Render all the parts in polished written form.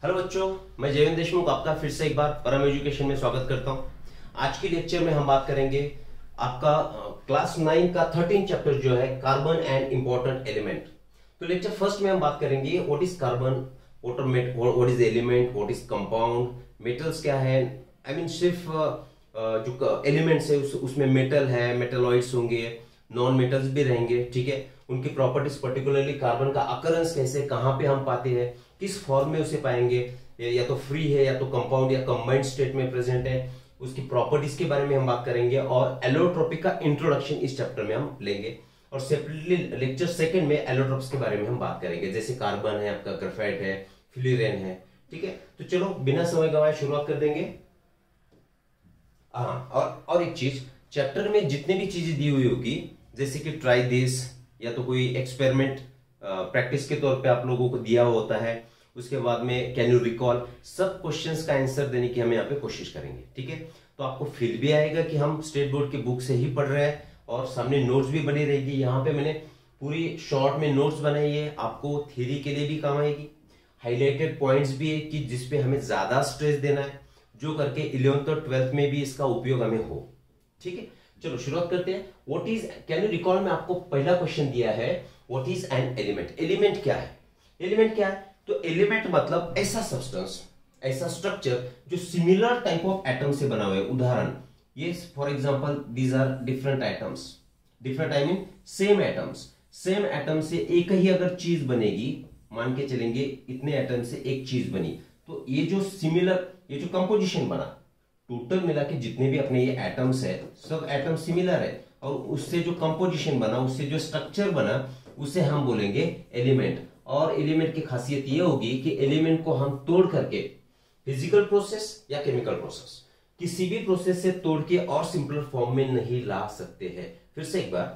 Hello बच्चों, मैं जयवेंद्र देशमुख आपका फिर से एक बार परम एजुकेशन में स्वागत करता हूं। आज के लेक्चर में हम बात करेंगे आपका क्लास 9 का 13 चैप्टर जो है कार्बन एंड इंपॉर्टेंट एलिमेंट। तो लेक्चर फर्स्ट में हम बात करेंगे what is carbon, what is element, what is compound, metals क्या है। सिर्फ जो एलिमेंट्स है उसमें मेटल है, मेटलॉइड्स होंगे, नॉन मेटल्स भी रहेंगे, ठीक है। उनकी प्रॉपर्टीज पर्टिकुलरली कार्बन का अकरेंस कैसे, कहां पे हम पाते हैं, किस फॉर्म में उसे पाएंगे, या तो फ्री है या तो कंपाउंड या कंबाइंड स्टेट में प्रेजेंट है, उसकी प्रॉपर्टीज के बारे में हम बात करेंगे। और एलोट्रोपी का इंट्रोडक्शन इस चैप्टर में हम लेंगे। और सेपरेटली लेक्चर सेकंड में एलोट्रोप्स के बारे में हम बात करेंगे, जैसे कार्बन है, आपका ग्रेफाइट है, फ्लोरीन है, ठीक है। तो चलो बिना समय गंवाए शुरुआत कर देंगे। हाँ, और एक चीज, चैप्टर में जितने भी चीजें दी हुई होगी, जैसे कि ट्राई दिस या तो कोई एक्सपेरिमेंट प्रैक्टिस के तौर पे आप लोगों को दिया होता है, उसके बाद में कैन यू रिकॉल, सब क्वेश्चंस का आंसर देने की हम यहाँ पे कोशिश करेंगे, ठीक है। तो आपको फील भी आएगा कि हम स्टेट बोर्ड की बुक से ही पढ़ रहे हैं, और सामने नोट्स भी बनी रहेगी। यहाँ पे मैंने पूरी शॉर्ट में नोट्स बनाई है, आपको थ्योरी के लिए भी काम आएगी। हाईलाइटेड पॉइंट्स भी है कि जिसपे हमें ज्यादा स्ट्रेस देना है, जो करके 11th और 12th में भी इसका उपयोग हमें हो, ठीक है। चलो शुरुआत करते हैं। What is, can you recall में आपको पहला क्वेश्चन दिया है, what is an element. Element क्या है? एलिमेंट क्या है? तो एलिमेंट मतलब ऐसा सब्सटेंस, ऐसा स्ट्रक्चर जो सिमिलर टाइप ऑफ एटम से बना हुआ है। उदाहरण, ये for example these are different atoms, different I mean same atoms, same atom से एक ही अगर चीज बनेगी, मान के चलेंगे इतने एटम से एक चीज बनी, तो ये जो सिमिलर, ये जो कंपोजिशन बना, टोटल मिला के जितने भी अपने ये एटम्स है, सब एटम सिमिलर है, और उससे जो कंपोजिशन बना, उससे जो स्ट्रक्चर बना, उसे हम बोलेंगे एलिमेंट। और एलिमेंट की खासियत ये होगी कि एलिमेंट को हम तोड़ करके फिजिकल प्रोसेस या केमिकल प्रोसेस, किसी भी प्रोसेस से तोड़ के और सिंपलर फॉर्म में नहीं ला सकते हैं। फिर से एक बार,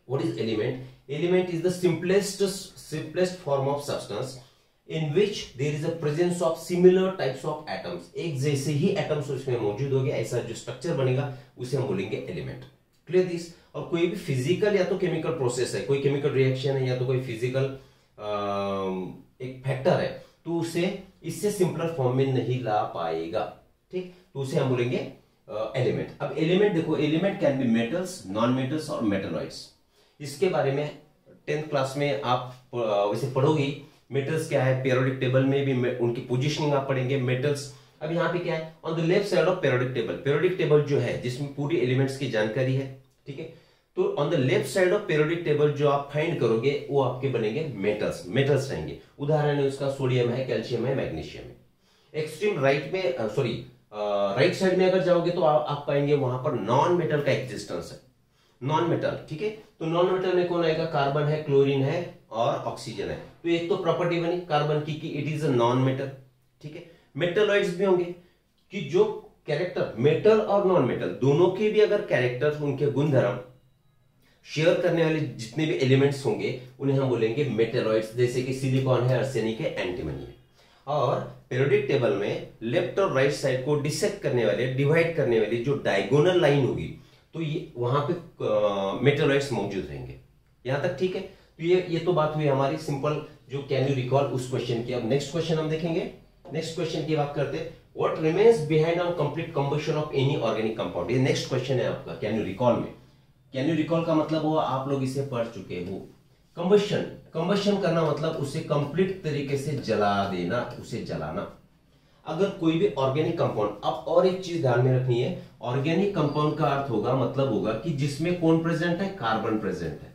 what is element? Element is the simplest form of substance in which there is a presence of similar types of atoms। एक जैसे ही एटम्स उसमें मौजूद हो गया, ऐसा जो स्ट्रक्चर बनेगा उसे हम बोलेंगे एलिमेंट। Clear this? और कोई भी फिजिकल या तो केमिकल प्रोसेस है, कोई केमिकल रिएक्शन है या तो कोई फिजिकल एक फैक्टर है, तो उसे इससे सिंपलर फॉर्म में नहीं ला पाएगा, ठीक। तो उसे हम बोलेंगे एलिमेंट। अब एलिमेंट देखो, element can be metals, non metals और मेटलॉइड्स। इसके बारे में 10th क्लास में आप वैसे पढ़ोगी। मेटल्स क्या है, पीरियोडिक टेबल में भी उनकी पोजीशनिंग आप पढ़ेंगे। मेटल्स, अब यहाँ पे क्या है, on the left side of periodic table, periodic table जो है जिसमें पूरी एलिमेंट्स की जानकारी है, ठीक है। तो on the left side of periodic table जो आप फाइंड करोगे वो आपके बनेंगे मेटल्स, मेटल्स रहेंगे। उदाहरण है उसका सोडियम है, कैल्शियम है, मैग्नीशियम है। एक्सट्रीम राइट में, राइट साइड में अगर जाओगे तो आप पाएंगे वहां पर नॉन मेटल का एग्जिस्टेंस है, नॉन मेटल, ठीक है। तो नॉन मेटल में कौन आएगा? कार्बन है, क्लोरीन है और ऑक्सीजन है। तो एक तो प्रॉपर्टी बनी कार्बन की कि it is a non metal, ठीक है। मेटलॉइड्स भी होंगे कि जो कैरेक्टर, मेटल और नॉन मेटल दोनों के भी अगर कैरेक्टर, उनके गुणधर्म शेयर करने वाले जितने भी एलिमेंट्स होंगे उन्हें हम बोलेंगे मेटलॉइड्स, जैसे कि सिलिकॉन है, आर्सेनिक है, एंटीमनी है। और पीरियोडिक टेबल में लेफ्ट और राइट साइड को डिसेक्ट करने वाले, डिवाइड करने वाली जो डायगोनल लाइन होगी, तो ये वहां पे मेटलॉइड्स मौजूद रहेंगे। यहां तक ठीक है। तो ये तो बात हुई हमारी सिंपल जो कैन यू रिकॉल उस क्वेश्चन की। अब नेक्स्ट क्वेश्चन हम देखेंगे। नेक्स्ट क्वेश्चन की बात करते हैं, what remains behind on complete combustion of any organic compound. ये नेक्स्ट क्वेश्चन है आपका कैन यू रिकॉल में। कैन यू रिकॉल का मतलब हुआ, आप लोग इसे पढ़ चुके हो। कंबशन, कंबशन करना मतलब उसे कंप्लीट तरीके से जला देना, उसे जलाना। अगर कोई भी ऑर्गेनिक कंपाउंड, अब और एक चीज ध्यान में रखनी है, ऑर्गेनिक कंपाउंड का अर्थ होगा, मतलब होगा कि जिसमें कौन प्रेजेंट है? कार्बन प्रेजेंट है,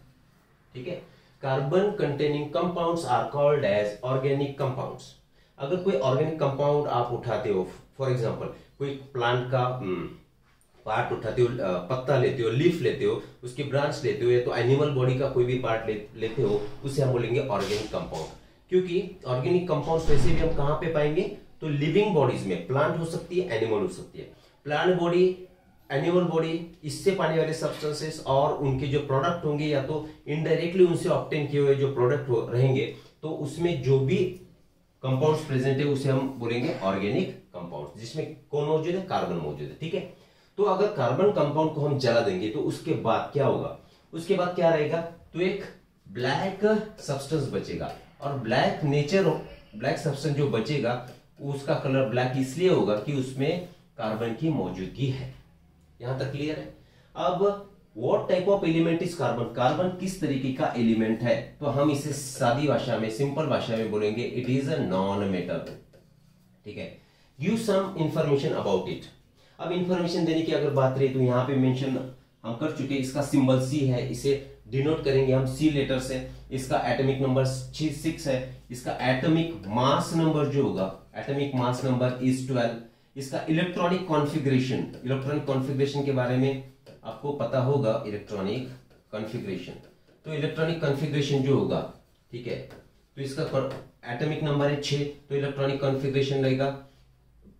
ठीक है। Carbon containing compounds are called as organic compounds. अगर कोई ऑर्गेनिक कंपाउंड आप उठाते हो, फॉर एग्जांपल कोई प्लांट का पार्ट उठाते हो, पत्ता लेते हो, लीफ लेते हो, उसकी ब्रांच लेते हो, या तो एनिमल बॉडी का कोई भी पार्ट लेते हो, उसे हम बोलेंगे ऑर्गेनिक कंपाउंड। क्योंकि ऑर्गेनिक कंपाउंड वैसे भी हम कहां पे पाएंगे? तो लिविंग बॉडीज में, प्लांट हो सकती है, एनिमल हो सकती है। प्लांट बॉडी, एनिमल बॉडी, इससे पाने वाले सब्सटेंसेस और उनके जो प्रोडक्ट होंगे, या तो इनडायरेक्टली उनसे ऑब्टेन किए हुए जो प्रोडक्ट रहेंगे, तो उसमें जो भी कंपाउंड्स प्रेजेंट है उसे हम बोलेंगे ऑर्गेनिक कंपाउंड्स, जिसमें कौन मौजूद है? कार्बन मौजूद है, ठीक है। तो अगर कार्बन कंपाउंड को हम जला देंगे तो उसके बाद क्या होगा? उसके बाद क्या रहेगा? तो एक ब्लैक सब्सटेंस बचेगा, और ब्लैक नेचर ब्लैक सब्सटेंस जो बचेगा उसका कलर ब्लैक इसलिए होगा कि उसमें कार्बन की मौजूदगी है। यहां तक क्लियर है। अब what type of element is carbon, carbon किस तरीके का एलिमेंट है, तो हम इसे सादी भाषा में, सिंपल भाषा में बोलेंगे it is a non metal. ठीक है, give some information about it. अब इंफॉर्मेशन देने की अगर बात रही तो यहाँ पे मेंशन हम कर चुके, इसका सिंबल सी है, इसे डिनोट करेंगे हम सी लेटर से। इसका एटॉमिक नंबर 6 है। इसका एटॉमिक मास नंबर जो होगा, एटॉमिक मास नंबर इज 12। इसका इलेक्ट्रॉनिक कॉन्फ़िगरेशन के बारे में आपको पता होगा, इलेक्ट्रॉनिक कॉन्फ़िगरेशन। तो इलेक्ट्रॉनिक कॉन्फ़िगरेशन जो होगा, ठीक है, तो इसका एटॉमिक नंबर है 6, तो इलेक्ट्रॉनिक कॉन्फ़िगरेशन रहेगा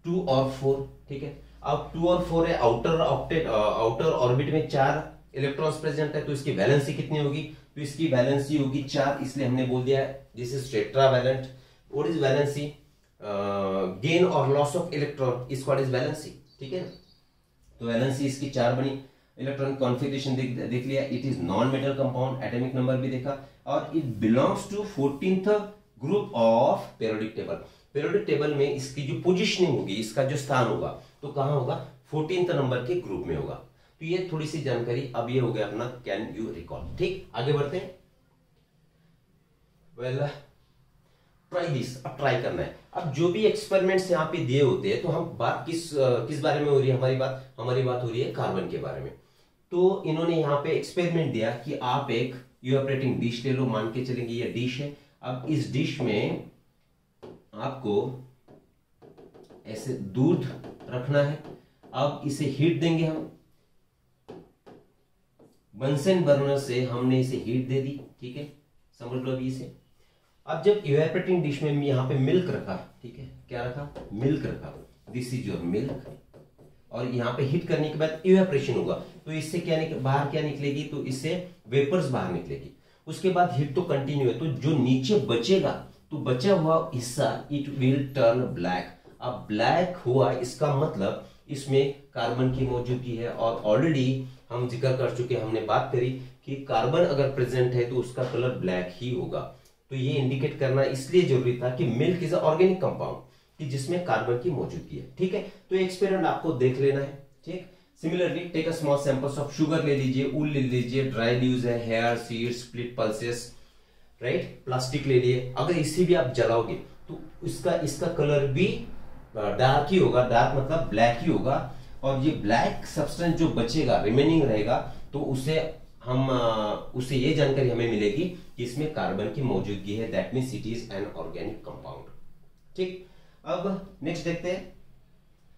2 और 4। ठीक है, अब 2 और 4 है, आउटर ऑर्बिट में 4 इलेक्ट्रॉन्स प्रेजेंट है, तो इसकी वैलेंसी कितनी होगी, तो इसकी वैलेंसी होगी 4, इसलिए हमने बोल दिया this is tetravalent. What is valency, gain और loss of electron is what is valency. ठीक है, तो वैलेंसी इसकी 4 बनी। इलेक्ट्रॉनिक कॉन्फ़िगरेशन देख लिया, it is non metal compound, atomic number भी देखा, और it belongs to 14th group of periodic table. Periodic table में इसकी जो पोजीशनिंग होगी, इसका जो स्थान होगा, तो कहां होगा, 14th नंबर के ग्रुप में होगा। तो ये थोड़ी सी जानकारी। अब ये हो गया अपना कैन यू रिकॉल। ठीक, आगे बढ़ते हैं। वेल ट्राई दिस, अब ट्राई करना है। अब जो भी एक्सपेरिमेंट्स यहाँ पे दिए होते हैं, तो हम बात किस बारे में हो रही है, हमारी बात हो रही है कार्बन के बारे में। तो इन्होंने यहाँ पे एक्सपेरिमेंट दिया कि आप एक इवेपोरेटिंग डिश ले लो, मान के चलेंगे ये डिश है। अब इस डिश में आपको ऐसे दूध रखना है। अब इसे हीट देंगे हम, बंसन बर्नर से हमने इसे हीट दे दी। ठीक है, समझ लो अभी इसे। अब जब इवेपोरेटिंग डिश में यहाँ पे मिल्क रखा, ठीक है, क्या रखा, मिल्क रखा, दिस इज योर मिल्क, और यहाँ पे हीट करने के बाद इवेपोरेशन होगा, तो इससे बाहर क्या निकलेगी, तो इससे वेपर्स बाहर निकलेगी। उसके बाद हीट तो कंटिन्यू है, तो जो नीचे बचेगा, तो बचा हुआ हिस्सा इट विल टर्न ब्लैक। अब ब्लैक हुआ, इसका मतलब इसमें कार्बन की मौजूदगी है, और ऑलरेडी हम जिक्र कर चुके, हमने बात करी कि कार्बन अगर प्रेजेंट है तो उसका कलर ब्लैक ही होगा। तो ये इंडिकेट करना इसलिए जरूरी था कि मिल्क इज ऑर्गेनिक कंपाउंड, कि जिसमें कार्बन की मौजूदगी है। ठीक है, तो एक्सपेरिमेंट आपको देख लेना है। ठीक, similarly take a small samples of sugar ले लीजिए, ऊल ले लीजिए, ड्राई लीव्स है, hair, seeds, split pulses, right, plastic ले लिए। अगर इसे भी आप जलाओगे तो इसका कलर भी डार्क ही होगा, डार्क मतलब ब्लैक ही होगा, और ये ब्लैक सब्सटेंस जो बचेगा, रिमेनिंग रहेगा, तो उसे ये जानकारी हमें मिलेगी कि इसमें कार्बन की मौजूदगी है, that means it is an organic compound. ठीक, अब नेक्स्ट देखते हैं।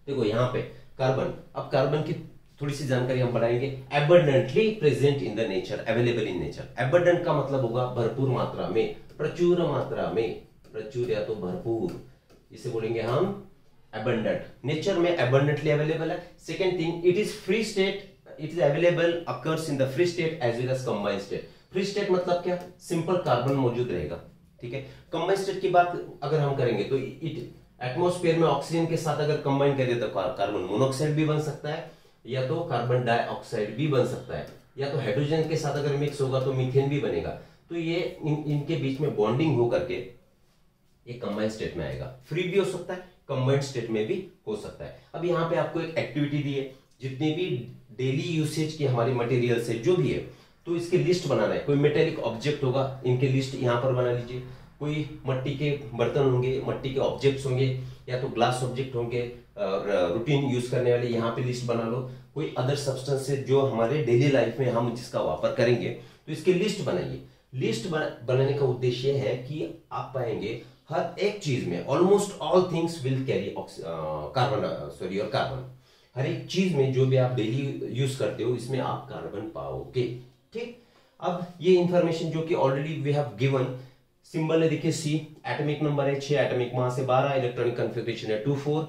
देखो यहाँ पे कार्बन, अब कार्बन की थोड़ी सी जानकारी हम बढ़ाएंगे। Abundantly present in the nature, available in nature. Abundant का मतलब होगा भरपूर मात्रा में, प्रचुर मात्रा में, प्रचुर या तो भरपूर, इसे बोलेंगे हम abundant। नेचर में abundantly अवेलेबल है। Second thing, it is free state, it is available, occurs in the free state as well as combined state. Free state मतलब क्या, सिंपल कार्बन मौजूद रहेगा। ठीक है, कंबाइंड स्टेट की बात अगर हम करेंगे तो इट एटमॉस्फेयर में ऑक्सीजन के साथ अगर कंबाइन करें तो कार्बन मोनोऑक्साइड भी बन सकता है, या तो कार्बन डाइऑक्साइड भी बन सकता है, या तो हाइड्रोजन के साथ अगर मिक्स होगा तो मीथेन भी बनेगा। तो ये इनके बीच में बॉन्डिंग हो करके ये कंबाइंड स्टेट में आएगा। फ्री भी हो सकता है, कंबाइंड स्टेट में भी हो सकता है। अब यहाँ पे आपको एक एक्टिविटी दी है, जितने भी डेली यूसेज की हमारी मटेरियल से जो भी है, तो इसकी लिस्ट बनाना है। कोई मेटेलिक ऑब्जेक्ट होगा, इनके लिस्ट यहाँ पर बना लीजिए। कोई मट्टी के बर्तन होंगे, मट्टी के ऑब्जेक्ट्स होंगे, या तो ग्लास ऑब्जेक्ट होंगे रूटीन यूज करने वाले, यहाँ पे लिस्ट बना लो। कोई अदर सब्सटेंस है जो हमारे डेली लाइफ में हम जिसका वापर करेंगे, तो इसकी लिस्ट बनाइए। लिस्ट बनाने का उद्देश्य है कि आप पाएंगे हर एक चीज में, almost all things will carry carbon. हर एक चीज में जो भी आप डेली यूज करते हो, इसमें आप कार्बन पाओगे। ठीक, अब ये इंफॉर्मेशन जो कि already we have given, symbol है देखिए सी, एटॉमिक नंबर है 6, एटॉमिक मास है 12, इलेक्ट्रॉनिक कॉन्फ़िगरेशन है 2,4,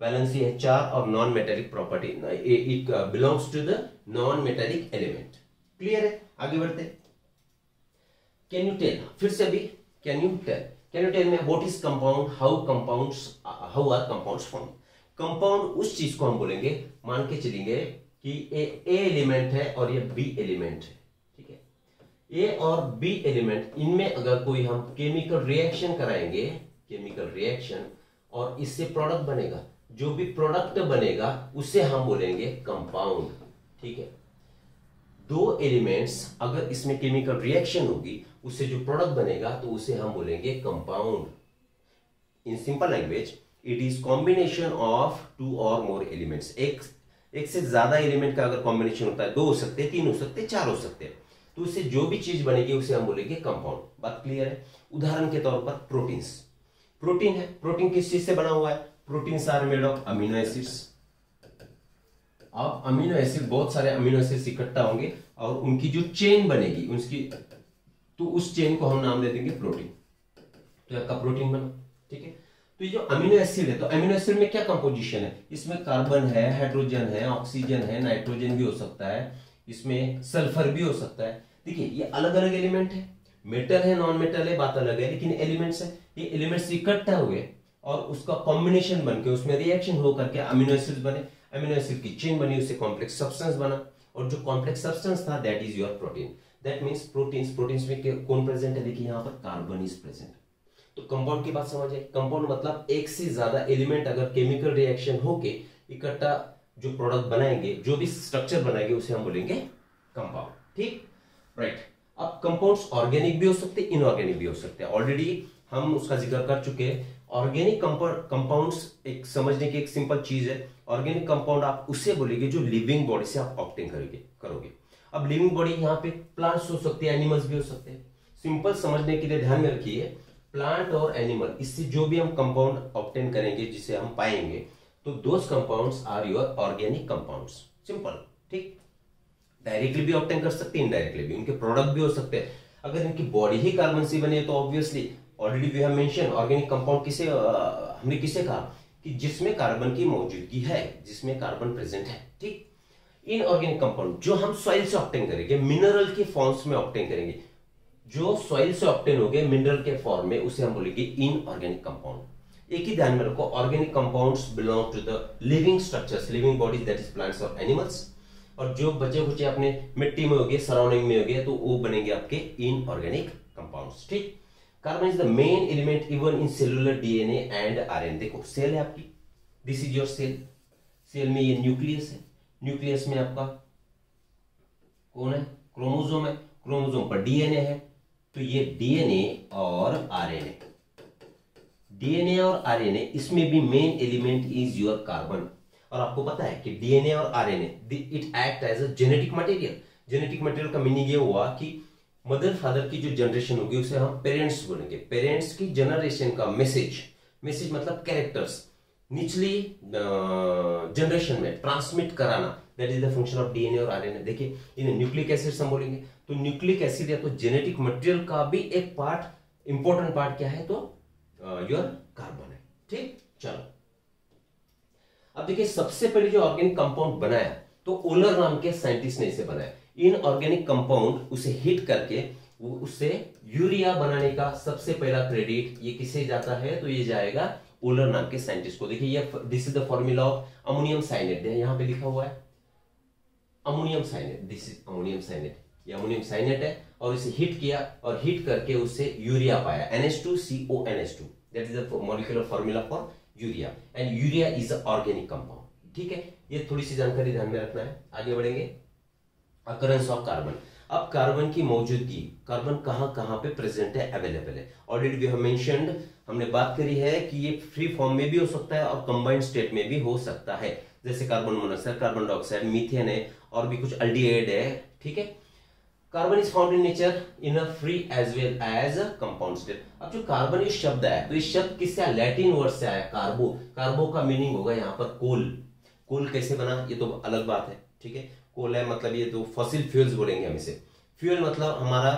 वैलेंसी है 4, और non metallic property, it belongs to the non metallic element. Clear है, आगे बढ़ते। कैन यू टेल, फिर से अभी can you tell me what is compound, how are compounds form. Compound उस चीज को हम बोलेंगे, मान के चलेंगे कि ए एलिमेंट है और ये बी एलिमेंट है। ठीक है, ए और बी एलिमेंट, इनमें अगर कोई हम केमिकल रिएक्शन कराएंगे, केमिकल रिएक्शन और इससे प्रोडक्ट बनेगा। जो भी प्रोडक्ट बनेगा उसे हम बोलेंगे कंपाउंड। ठीक है, दो एलिमेंट्स अगर इसमें केमिकल रिएक्शन होगी उससे जो प्रोडक्ट बनेगा तो उसे हम बोलेंगे compound. In simple language it is combination of two or more elements. एक से ज्यादा एलिमेंट का अगर कॉम्बिनेशन होता है, दो हो सकते हैं, तीन हो सकते हैं, चार हो सकते हैं, तो उससे जो भी चीज बनेगी उसे हम बोलेंगे कंपाउंड। बात क्लियर है? उदाहरण के तौर पर प्रोटीन्स, प्रोटीन है, प्रोटीन किस चीज से बना हुआ है? Proteins are made of amino acids. अब अमीनो एसिड, बहुत सारे अमीनो एसिड्स इकट्ठा होंगे और उनकी जो चेन बनेगी उसकी, तो उस चेन को हम नाम दे देंगे प्रोटीन। तो आपका प्रोटीन बना। ठीक है, तो ये जो अमीनो एसिड है, तो अमीनो एसिड में क्या कंपोजिशन है? इसमें कार्बन है, हाइड्रोजन है, ऑक्सीजन है, नाइट्रोजन भी हो सकता है, इसमें सल्फर भी हो सकता है। देखिए ये अलग अलग एलिमेंट है, मेटल है, नॉन मेटल है, बात अलग है, लेकिन एलिमेंट्स है। ये एलिमेंट्स इकट्ठा हुए और उसका कॉम्बिनेशन बनके उसमें रिएक्शन हो करके अमीनो एसिड बने, अमीनो एसिड की चेन बनी, उससे कॉम्प्लेक्स सब्सटेंस बना, और जो कॉम्प्लेक्स सब्सटेंस था that is your protein. That means proteins, proteins में कौन प्रेजेंट है? देखिए यहाँ पर कार्बन इज प्रेजेंट। तो कंपाउंड की बात समझ आई। कंपाउंड मतलब एक से ज्यादा एलिमेंट अगर केमिकल रिएक्शन होके इकट्ठा जो प्रोडक्ट बनाएंगे, जो भी स्ट्रक्चर बनाएंगे उसे हम बोलेंगे कंपाउंड। ठीक, राइट। अब कंपाउंड्स ऑर्गेनिक भी हो सकते हैं, इनऑर्गेनिक भी हो सकते हैं। ऑलरेडी हम उसका जिक्र कर चुके हैं। ऑर्गेनिक कंपाउंड्स एक समझने की एक सिंपल चीज है। ऑर्गेनिक कंपाउंड आप उसे बोलेंगे जो लिविंग बॉडी से आप ऑब्टेन करोगे। अब लिविंग बॉडी यहाँ पे प्लांट्स हो सकते हैं, एनिमल्स भी हो सकते हैं। सिंपल समझने के लिए ध्यान में रखिए, प्लांट और एनिमल, इससे जो भी हम कंपाउंड ऑब्टेन करेंगे, जिसे हम पाएंगे, तो those compounds are your organic compounds. Simple. ठीक, डायरेक्टली भी ऑब्टेन कर सकते हैं, इनडायरेक्टली भी, उनके प्रोडक्ट भी हो सकते हैं। अगर इनकी बॉडी ही कार्बन से बनी है तो obviously already we have mention organic compound किसे हमने किसे कहा कि जिसमें कार्बन की मौजूदगी है, जिसमें कार्बन प्रेजेंट है। ठीक, इनऑर्गेनिक कंपाउंड जो हम सॉइल से ऑब्टेन करेंगे, मिनरल के फॉर्म्स में ऑब्टेन करेंगे, जो सॉइल से ऑब्टेन हो गए मिनरल के फॉर्म में, उसे हम बोलेंगे इनऑर्गेनिक कंपाउंड। एक ही ध्यान में रखो, organic compounds belong to the living structures, living bodies, that is plants और एनिमल्स। और जो बचे कुचे अपने मिट्टी में हो गए, सराउंडिंग में हो गए, तो वो बनेंगे आपके इनऑर्गेनिक कंपाउंड्स। ठीक, carbon is the main element even in cellular DNA and RNA. देखो सेल है आपकी, this is your cell. Cell में ये न्यूक्लियस है, न्यूक्लियस में आपका कौन है? क्रोमोसोम है, क्रोमोसोम पर डीएनए है, तो ये डीएनए और आरएनए, डीएनए और आरएनए, इसमें भी main element is your carbon. और आपको पता है कि डीएनए और RNA it act as a genetic material. Genetic material का मीनिंग ये हुआ कि मदर फादर की जो जनरेशन होगी उसे हम पेरेंट्स बोलेंगे। पेरेंट्स की जनरेशन का मैसेज मतलब कैरेक्टर्स निचली जनरेशन में ट्रांसमिट कराना, that is the function of DNA और आरएनए। देखिए इन्हें न्यूक्लिक एसिड हम बोलेंगे, तो न्यूक्लिक एसिड या तो जेनेटिक मटेरियल का भी एक पार्ट, इंपॉर्टेंट पार्ट क्या है? तो योर कार्बन है। ठीक, चलो अब देखिए सबसे पहले जो ऑर्गेनिक कंपाउंड बनाया तो ओलर नाम के साइंटिस्ट ने इसे बनाया। इनऑर्गेनिक कंपाउंड उसे हिट करके उससे यूरिया बनाने का सबसे पहला क्रेडिट ये किसे जाता है? तो ये जाएगा ओलर नाम के साइंटिस्ट को। देखिए ये this is the formula of ammonium cyanate, यहां पे लिखा हुआ है ammonium cyanate, this is ammonium cyanate, ये अमोनियम साइनेट है। और इसे हिट किया और हिट करके उससे यूरिया पाया, NH2CONH2, that is the molecular formula for urea, and urea is a organic compound. ठीक है, ये थोड़ी सी जानकारी ध्यान में रखना है। आगे बढ़ेंगे, अकरेंस ऑफ कार्बन। अब कार्बन की मौजूदगी, कार्बन कहां पे प्रेजेंट है, अवेलेबल है। ऑलरेडी वी हैव मेंशन्ड, हमने बात करी है कि ये फ्री फॉर्म में भी हो सकता है और कंबाइंड स्टेट में भी हो सकता है, जैसे carbon monoxide, carbon dioxide, methane है और भी कुछ अल्डिहाइड है। ठीक है, carbon is found in nature in a free as well as a compound state. अब जो कार्बन इस शब्द है, तो इस शब्द किससे आया? लैटिन वर्ड से आया, कार्बो। कार्बो का मीनिंग होगा यहाँ पर कोल। कोल कैसे बना ये तो अलग बात है। ठीक है, कोल है मतलब ये तो फॉसिल फ्यूल्स बोलेंगे हम इसे। फ्यूल मतलब हमारा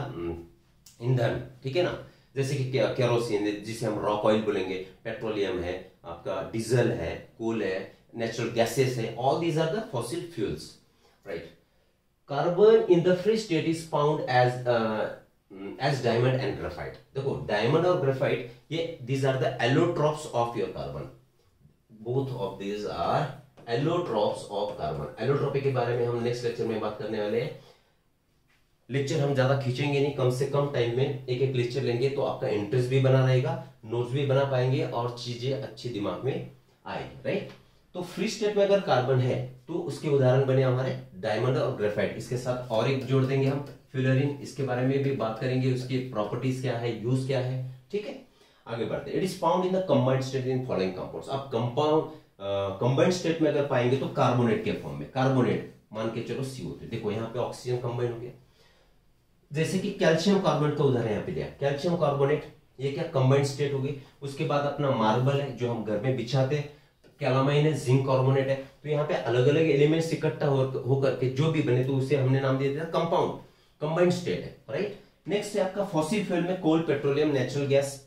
ईंधन, ठीक है ना, जैसे कि केरोसिन जिसे हम रॉक ऑयल बोलेंगे, पेट्रोलियम है, आपका डीजल है, कोल है, नेचुरल गैसेस है, all these are the fossil fuels, right. Carbon in the free state is found as diamond and graphite. देखो डायमंड और ग्रेफाइट ये these are the allotropes of your carbon, both of these are allotropes of carbon. Allotropy के बारे में हम next lecture में बात करने वाले हैं। लेक्चर हम ज्यादा खींचेंगे नहीं, कम से कम टाइम में एक एक लेक्चर लेंगे तो आपका इंटरेस्ट भी बना रहेगा, नोट्स भी बना पाएंगे और चीजें अच्छी दिमाग में आएगी, राइट। तो फ्री स्टेट में अगर कार्बन है तो उसके उदाहरण बने हमारे डायमंड और ग्रेफाइट। इसके साथ और एक जोड़ देंगे हम फ्यूलरिन, इसके बारे में भी बात करेंगे, उसकी प्रॉपर्टीज क्या है, यूज क्या है, ठीक है। आगे बढ़ते हैं। It is found in the combined state in following compounds. आप कंबाइंड स्टेट में अगर पाएंगे तो कार्बोनेट के फॉर्म में, कार्बोनेट मान के चलो CO2, देखो यहाँ पे ऑक्सीजन कंबाइन हो गया। जैसे कि कैल्शियम कार्बोनेट का उदाहरण यहाँ पे लिया, कैल्शियम कार्बोनेट, ये क्या कंबाइंड स्टेट हो गई। उसके बाद अपना मार्बल है जो हम घर में बिछाते हैं, कैलामाइन है, जिंक कार्बोनेट है। तो यहाँ पे अलग अलग एलिमेंट्स इकट्ठा होकर के जो भी बने तो उसे हमने नाम दे दिया कंपाउंड, कंबाइंड स्टेट है, राइट। नेक्स्ट है आपका फॉसिल फ्यूल में कोल, पेट्रोलियम, नेचुरल गैस।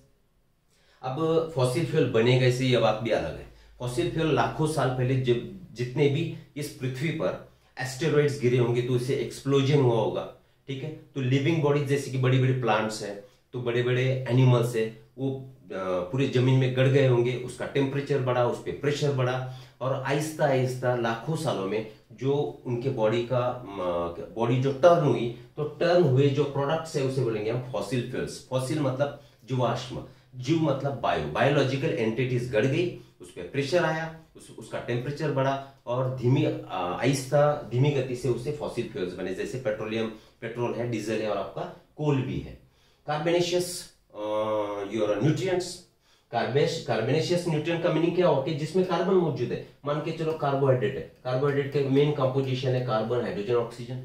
अब फॉसिल फ्यूल बने कैसे, ये बात भी अलग है। फॉसिल फ्यूल लाखों साल पहले जब जितने भी इस पृथ्वी पर एस्टेरॉइड्स गिरे होंगे तो इससे एक्सप्लोजन हुआ होगा, ठीक है। तो लिविंग बॉडीज जैसे कि बड़ी बड़ी प्लांट्स हैं, तो बड़े बड़े एनिमल्स है, वो पूरे जमीन में गड़ गए होंगे, उसका टेम्परेचर बढ़ा, उस पर प्रेशर बढ़ा और आहिस्ता आहिस्ता लाखों सालों में जो उनके बॉडी जो टर्न हुई, तो टर्न हुए जो प्रोडक्ट्स है उसे बोलेंगे हम फॉसिल फ्यूल्स। फॉसिल मतलब जीवाश्म, जीव मतलब बायो, बायोलॉजिकल एंटिटीज गड़ गई, उस पर प्रेशर आया, उसका टेम्परेचर बढ़ा और आहिस्ता धीमी गति से उसे फॉसिल फ्यूल्स बने, जैसे पेट्रोलियम, पेट्रोल है, डीजल है और आपका कोल भी है। Carbonaceous your nutrients, carbonaceous nutrient का मीनिंग क्या हो कि जिसमें कार्बन मौजूद है। मान के चलो कार्बोहाइड्रेट है, कार्बोहाइड्रेट के मेन कंपोजिशन है कार्बन, हाइड्रोजन, ऑक्सीजन,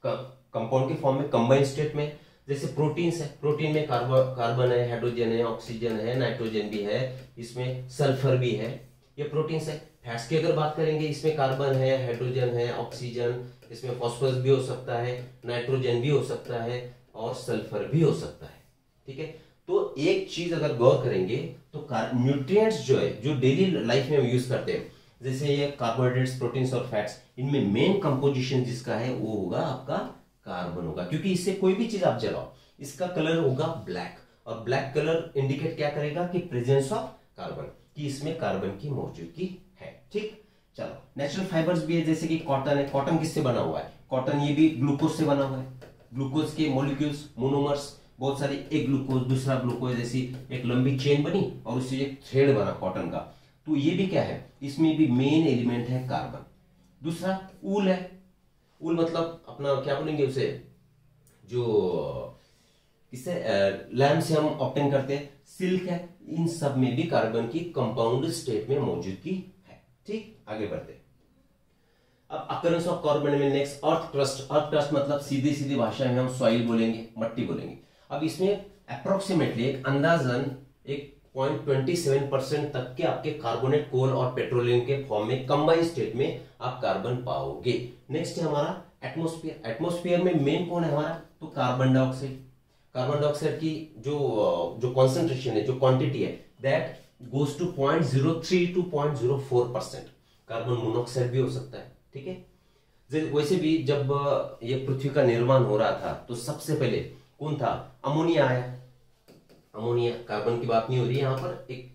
कंपाउंड के फॉर्म में कंबाइंड स्टेट में। जैसे प्रोटीन्स है, प्रोटीन में कार्बन है, हाइड्रोजन है, ऑक्सीजन है, नाइट्रोजन भी है, इसमें सल्फर भी है, ये प्रोटीन्स है। फैट्स की अगर बात करेंगे, इसमें कार्बन है, हाइड्रोजन है, ऑक्सीजन, इसमें फॉस्फोरस भी हो सकता है, नाइट्रोजन भी हो सकता है और सल्फर भी हो सकता है, ठीक है। तो एक चीज अगर गौर करेंगे तो न्यूट्रिएंट्स जो है, जो डेली लाइफ में हम यूज करते हैं, जैसे ये कार्बोहाइड्रेट्स, प्रोटीन्स और फैट्स, इनमें मेन कंपोजिशन जिसका है वो होगा आपका कार्बन होगा, क्योंकि इससे कोई भी चीज आप जलाओ इसका कलर होगा ब्लैक, और ब्लैक कलर इंडिकेट क्या करेगा कि प्रेजेंस ऑफ कार्बन, कि इसमें कार्बन की मौजूदगी है, ठीक। चलो, नेचुरल फाइबर्स भी है, जैसे कि कॉटन है। कॉटन किससे बना हुआ है? कॉटन ये भी ग्लूकोज से बना हुआ है। ग्लूकोज के मॉलिक्यूल्स, मोनोमर्स, बहुत सारे, एक ग्लूकोज दूसरा ग्लूकोज, जैसी एक लंबी चेन बनी और उससे एक थ्रेड बना कॉटन का। तो ये भी क्या है, इसमें भी मेन एलिमेंट है कार्बन। दूसरा ऊल है, ऊल मतलब अपना क्या बोलेंगे उसे, जो इससे लैम से हम ऑब्टेन करते हैं। सिल्क है, इन सब में भी कार्बन की कंपाउंड स्टेट में मौजूदगी है, ठीक। आगे बढ़ते हैं। अब अकरेंस ऑफ कार्बन में next earth crust. Earth crust मतलब सीधी सीधी भाषा में हम सॉइल बोलेंगे, मट्टी बोलेंगे। अब इसमें अप्रोक्सीमेटली एक अंदाजन 1.27% तक के आपके कार्बोनेट, कोल और पेट्रोलियम के फॉर्म में कंबाइंड स्टेट में आप कार्बन पाओगे। नेक्स्ट है हमारा एटमॉस्फेयर। एटमॉस्फेयर में मेन कौन है हमारा, तो कार्बन डाइऑक्साइड। कार्बन डाइऑक्साइड की जो कॉन्सेंट्रेशन है, जो क्वांटिटी है, that goes to 0.03 to 0.04%। Carbon monoxide भी हो सकता है, ठीक है। वैसे भी जब ये पृथ्वी का निर्माण हो रहा था तो सबसे पहले कौन था, अमोनिया आया। अमोनिया, कार्बन की बात नहीं हो रही है यहाँ पर, एक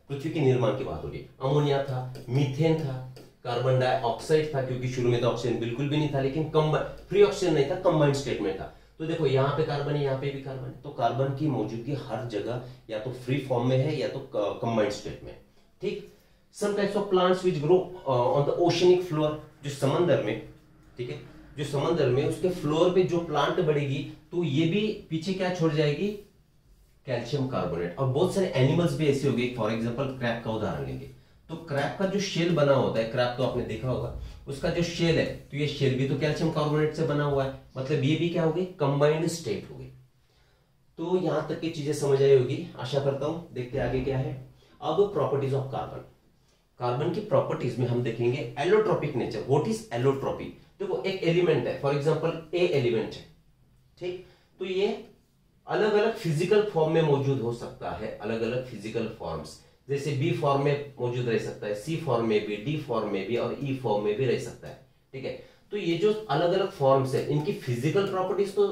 पृथ्वी के निर्माण की बात हो रही है। अमोनिया था, मीथेन था, कार्बन डाइऑक्साइड था, क्योंकि शुरू में तो ऑक्सीजन बिल्कुल भी नहीं था, लेकिन फ्री ऑक्सीजन नहीं था, कंबाइंड स्टेट में था। तो देखो यहाँ पे कार्बन है, यहाँ पे भी कार्बन है, तो कार्बन की मौजूदगी हर जगह या तो फ्री फॉर्म में है या तो कंबाइंड स्टेट में, ठीक। Some types of plants which grow on the oceanic floor, जो समंदर में, ठीक है, जो समंदर में उसके फ्लोर पे जो प्लांट बढ़ेगी तो ये भी पीछे क्या छोड़ जाएगी, कैल्शियम कार्बोनेट। और बहुत सारे एनिमल्स भी ऐसे हो गए, फॉर एग्जांपल क्रैब का उदाहरण लेंगे, तो क्रैब का जो शेल बना होता है, क्रैब तो आपने देखा होगा, उसका जो शेल है, तो ये शेल भी तो कैल्शियम कार्बोनेट से बना हुआ है, मतलब ये भी क्या हो गई, कंबाइंड स्टेट हो गई। तो यहां तक की चीजें समझ आई होगी, आशा करता हूं। देखते आगे क्या है। अब प्रॉपर्टीज ऑफ कार्बन। कार्बन की प्रॉपर्टीज में हम देखेंगे allotropic nature. What is allotropy? देखो, एक एलिमेंट है, फॉर एग्जांपल ए एलिमेंट है, ठीक, तो ये अलग अलग फिजिकल फॉर्म में मौजूद हो सकता है, अलग अलग फिजिकल फॉर्म्स, जैसे बी फॉर्म में मौजूद रह सकता है, सी फॉर्म में भी, डी फॉर्म में भी और ई फॉर्म में भी रह सकता है, ठीक है। तो ये जो अलग अलग फॉर्म्स है, इनकी फिजिकल प्रॉपर्टीज, तो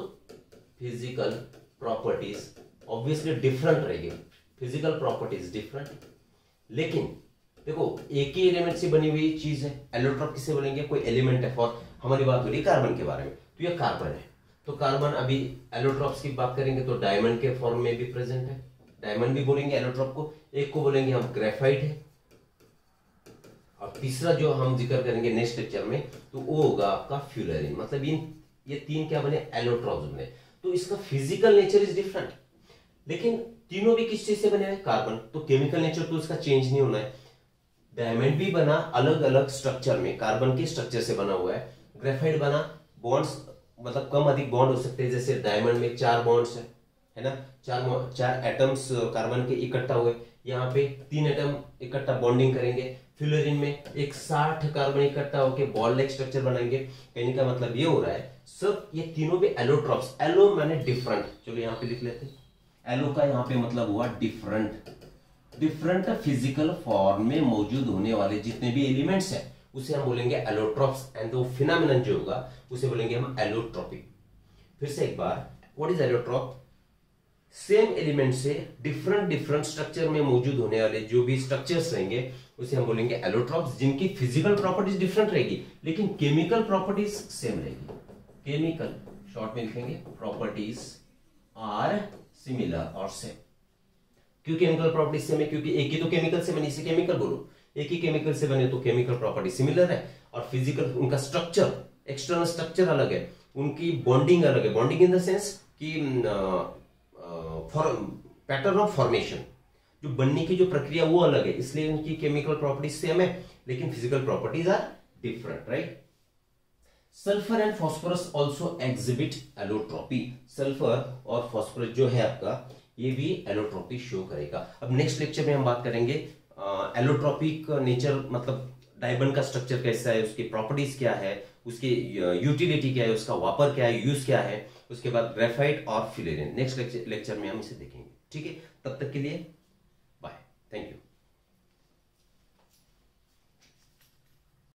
फिजिकल प्रॉपर्टीज ऑब्वियसली डिफरेंट रहेगी, फिजिकल प्रॉपर्टीज डिफरेंट। लेकिन देखो, एक ही एलिमेंट से बनी हुई चीज है, एलोट्रोप किससे बोलेंगे, कोई एलिमेंट है, फॉर हमारी बात हो रही है कार्बन के बारे में, तो ये कार्बन है। तो कार्बन, अभी एलोट्रॉप्स की बात करेंगे तो डायमंड के फॉर्म में भी प्रेजेंट है, डायमंड भी बोलेंगे एलोट्रॉप को। एक को बोलेंगे हम ग्रेफाइट है, और तीसरा जो हम जिक्र करेंगे नेक्स्ट लेक्चर में तो वो होगा आपका फ्यूलरिन। मतलब ये तीन क्या बने, एलोट्रॉप्स बने। तो इसका फिजिकल नेचर इज डिफरेंट, लेकिन तीनों भी किस चीज से बने हैं, कार्बन। तो केमिकल नेचर तो इसका चेंज नहीं होना है। डायमंड भी बना अलग अलग स्ट्रक्चर में, कार्बन के स्ट्रक्चर से बना हुआ है। ग्रेफाइट बना बॉन्ड्स, मतलब कम अधिक बॉन्ड हो सकते हैं, जैसे डायमंड में 4 बॉन्ड्स है ना, चार एटम्स कार्बन के इकट्ठा हुए, यहाँ पे 3 एटम इकट्ठा बॉन्डिंग करेंगे। फ्लोरीन में एक 60 कार्बन इकट्ठा होकर बॉल लाइक स्ट्रक्चर बनाएंगे। कहने का मतलब ये हो रहा है सब ये तीनों भी एलोट्रॉप्स, एलो माने डिफरेंट, चलो यहाँ पे लिख लेते हैं। एलो का यहाँ पे मतलब हुआ डिफरेंट, डिफरेंट फिजिकल फॉर्म में मौजूद होने वाले जितने भी एलिमेंट्स हैं उसे हम बोलेंगे एलोट्रॉप्स, एंड वो फिनोमेनन जो होगा उसे बोलेंगे हम एलोट्रॉपिक। फिर से एक बार, what is allotrope? Same element से डिफरेंट स्ट्रक्चर में मौजूद होने वाले जो भी स्ट्रक्चर्स रहेंगे उसे हम बोलेंगे एलोट्रॉप्स, जिनकी फिजिकल प्रॉपर्टीज डिफरेंट रहेगी लेकिन केमिकल प्रॉपर्टीज सेम रहेगी। केमिकल शॉर्ट में लिखेंगे, प्रॉपर्टीज आर सिमिलर और सेम। क्यों केमिकल प्रॉपर्टीज सेम है? क्योंकि एक ही तो केमिकल से बनी, इसे केमिकल बोलो। एक ही केमिकल से बने तो केमिकल प्रॉपर्टी सिमिलर है, और फिजिकल उनका स्ट्रक्चर, एक्सटर्नल स्ट्रक्चर अलग है, उनकी बॉन्डिंग अलग है। बॉन्डिंग इन द सेंस कि पैटर्न ऑफ फॉर्मेशन, जो बनने की जो प्रक्रिया वो अलग है, इसलिए उनकी केमिकल प्रॉपर्टीज सेम है लेकिन physical properties are different, right. Sulphur and phosphorus also exhibit allotropy. Sulphur और फॉस्फोरस जो है आपका, ये भी एलोट्रॉपी शो करेगा। अब नेक्स्ट लेक्चर में हम बात करेंगे एलोट्रॉपिक नेचर, मतलब डायमंड का स्ट्रक्चर कैसा है, उसकी प्रॉपर्टीज क्या है, उसकी यूटिलिटी क्या है, उसका वापर क्या है, यूज क्या है। उसके बाद ग्रेफाइट और फ्लोरीन नेक्स्ट लेक्चर में हम इसे देखेंगे। ठीक है, तब तक के लिए